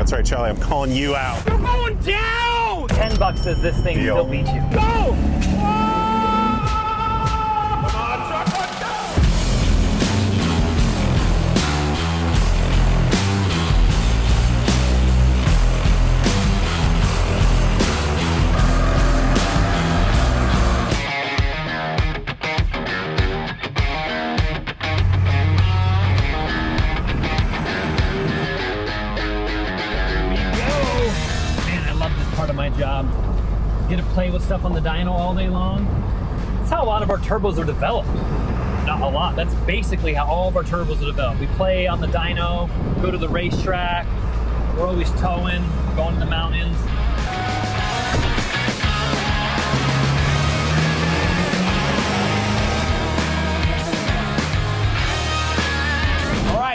That's right, Charlie. I'm calling you out. You're going down! $10 says this thing Deal. still beats you. Go! My job. Get to play with stuff on the dyno all day long. That's how a lot of our turbos are developed. Not a lot. That's basically how all of our turbos are developed. We play on the dyno, go to the racetrack. We're always towing, going to the mountains.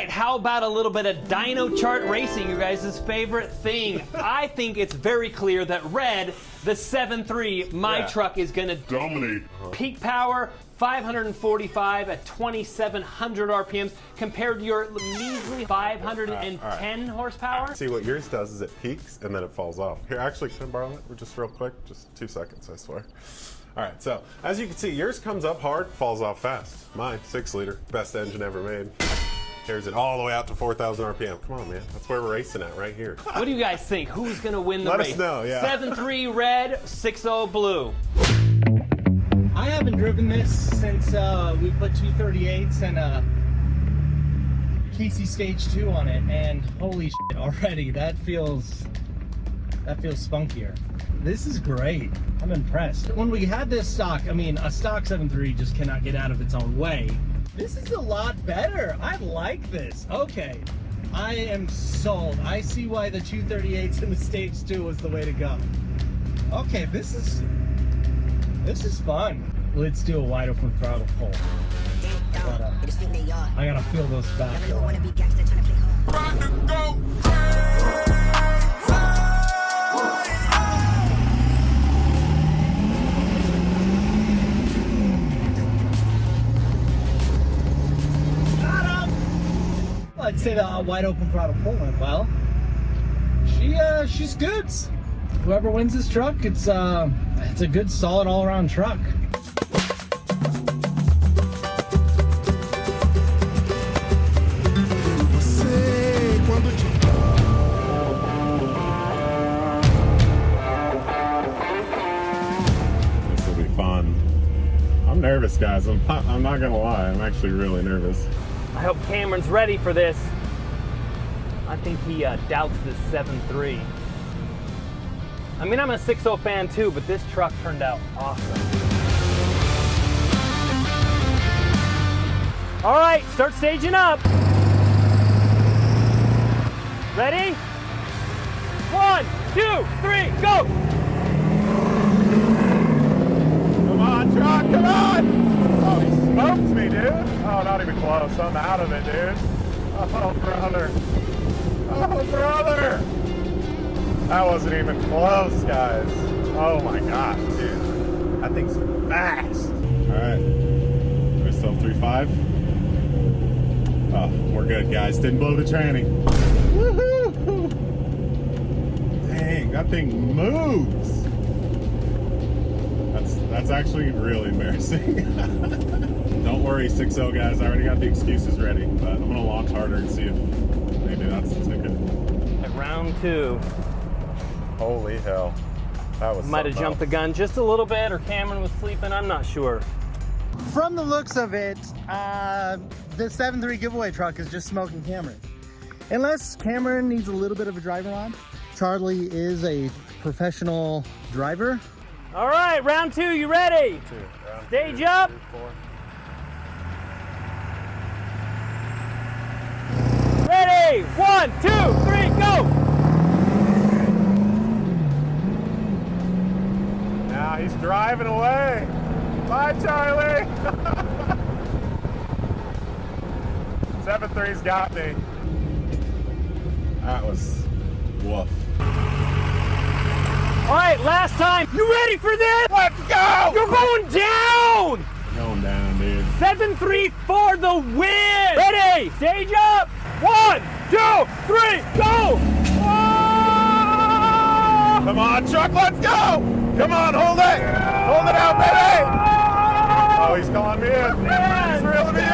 How about a little bit of dyno chart racing, you guys' favorite thing? I think it's very clear that Red, the 7.3, my truck is gonna dominate. Peak power, 545 at 2,700 RPMs compared to your measly 510 horsepower. See, what yours does is it peaks and then it falls off. Here, actually, can I borrow it just real quick? Just 2 seconds, I swear. All right, so as you can see, yours comes up hard, falls off fast. Mine, 6-liter, best engine ever made. Carries it all the way out to 4,000 RPM. Come on, man. That's where we're racing at right here. What do you guys think? Who's going to win the race? Let us know, yeah. 7.3 red, 6.0 blue. I haven't driven this since we put 238s and Casey Stage 2 on it, and holy shit, already that feels spunkier. This is great. I'm impressed. When we had this stock, I mean, a stock 7.3 just cannot get out of its own way. This is a lot better. I like this. Okay, I am sold. I see why the 238s in the Stage 2 was the way to go. Okay, this is fun. Let's do a wide open throttle pull. I gotta feel those back. I'd say the wide open throttle pull went well. She's good. Whoever wins this truck, it's a good, solid, all-around truck. This will be fun. I'm nervous, guys. I'm not gonna lie. I'm actually really nervous. I hope Cameron's ready for this. I think he doubts this 7.3. I mean, I'm a 6.0 fan too, but this truck turned out awesome. All right, start staging up. Ready? 1, 2, 3, go! Come on, truck, come on! Oh, he smoked me, dude. Oh, not even close. I'm out of it, dude. Oh, brother. Oh, brother. That wasn't even close, guys. Oh, my gosh, dude. That thing's fast. All right. We're still 3.5. Oh, we're good, guys. Didn't blow the tranny. Woohoo! Dang, that thing moves. That's actually really embarrassing. Don't worry, 6.0 guys. I already got the excuses ready, but I'm gonna launch harder and see if maybe that's the ticket. At round 2. Holy hell. That was Might have jumped the gun just a little bit, or Cameron was sleeping, I'm not sure. From the looks of it, the 7.3 giveaway truck is just smoking Cameron. Unless Cameron needs a little bit of a driver on. Charlie is a professional driver. All right, round 2, you ready? Stage up. 3, 4. Ready? 1, 2, 3, go! Now he's driving away. Bye, Charlie. 7.3's got me. That was woof. All right, last time. You ready for this? Let's go! You're going down! Going down, dude. 7-3 for the win! Ready? Stage up! 1, 2, 3, go! Oh! on, truck, let's go! Come on, hold it! Hold it out, baby! Oh, he's calling me in. He's reeling me in.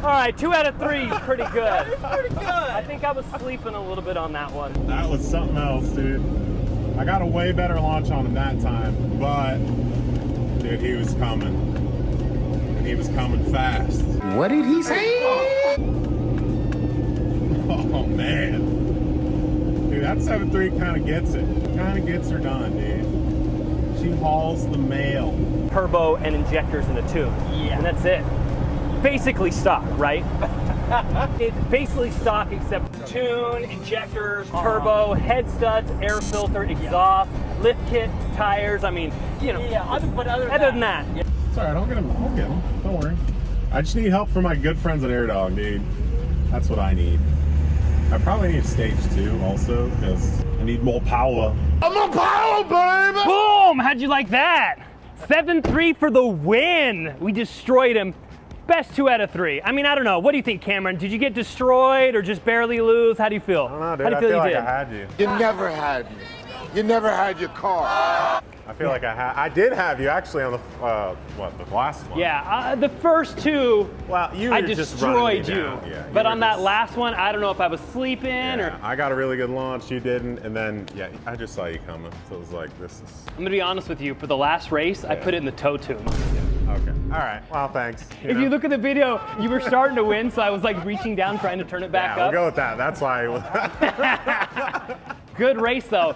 All right, 2 out of 3 is pretty good. Pretty good. I think I was sleeping a little bit on that one. That was something else, dude. I got a way better launch on him that time, but dude, he was coming. And he was coming fast. What did he say? Oh man. Dude, that 7.3 kind of gets it. Kind of gets her done, dude. She hauls the mail. Turbo and injectors in a tube. Yeah. And that's it. Basically stock, right? It's basically stock except tune, injectors, turbo, head studs, air filter, exhaust, lift kit, tires. I mean, you know. Yeah, other than that. Yeah. It's alright, I'll get him. Don't worry. I just need help from my good friends at AirDog, dude. That's what I need. I probably need stage 2 also, because I need more power. I'm more power, baby! Boom! How'd you like that? 7-3 for the win. We destroyed him. Best 2 out of 3. I mean, I don't know. What do you think, Cameron? Did you get destroyed or just barely lose? How do you feel? I don't know, dude. How do you feel I feel you like did? I had you. You never had me. You never had your car. I feel like I did have you actually on the the last one. Yeah, the first 2, Well, you I were just destroyed you. running me down. Yeah, but were on that just- last one, I don't know if I was sleeping or. I got a really good launch. You didn't, and then I just saw you coming. So it was like, this is. I'm gonna be honest with you. For the last race, I put it in the tow tune. Okay. All right. Well, thanks. If you look at the video, you were starting to win, so I was like reaching down, trying to turn it back we'll up. go with that. That's why. Good race though.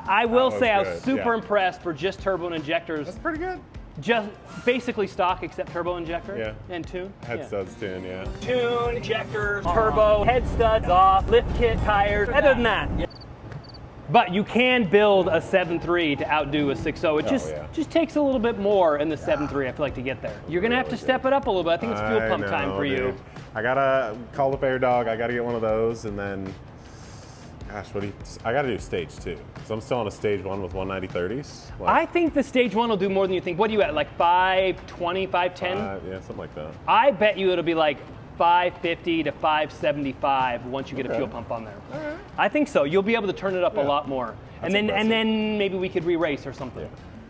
I will was say I was good, super yeah. impressed for just turbo and injectors. That's pretty good. Just basically stock except turbo injector and tune. Head studs tune, yeah. Tune, injectors, turbo, head studs off, lift kit, tires. Other than that. But you can build a 7.3 to outdo a 6.0. It just takes a little bit more in the 7.3, I feel like, to get there. You're gonna have to step it up a little bit. I think it's fuel pump time for you. I gotta call up AirDog. I gotta get one of those, and then, gosh, I gotta do stage 2. So I'm still on a stage 1 with 190/30s. I think the stage 1 will do more than you think. What are you at, like 520, 510? Yeah, something like that. I bet you it'll be like 550 to 575 once you get a fuel pump on there. All right. I think so. You'll be able to turn it up a lot more. That's and impressive. then maybe we could re-race or something.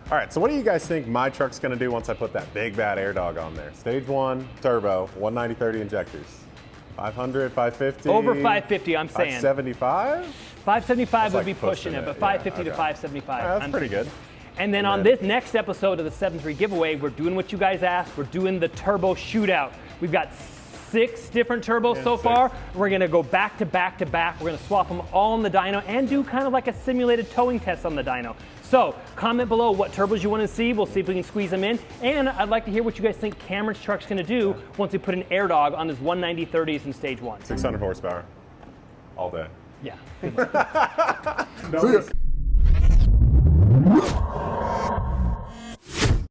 All right, so what do you guys think my truck's gonna do once I put that big bad AirDog on there? Stage 1, turbo, 190/30 injectors. 500, 550? Over 550, I'm saying. 575? 575 would like be pushing it, but 550 to 575. Yeah, that's pretty good. And then on this next episode of the 7.3 giveaway, we're doing what you guys asked. We're doing the turbo shootout. We've got 6 different turbos so far. We're gonna go back to back to back. We're gonna swap them all on the dyno and do kind of like a simulated towing test on the dyno. So comment below what turbos you wanna see. We'll see if we can squeeze them in. And I'd like to hear what you guys think Cameron's truck's gonna do once we put an AirDog on his 190/30s in stage 1. 600 horsepower. All day. Yeah. No.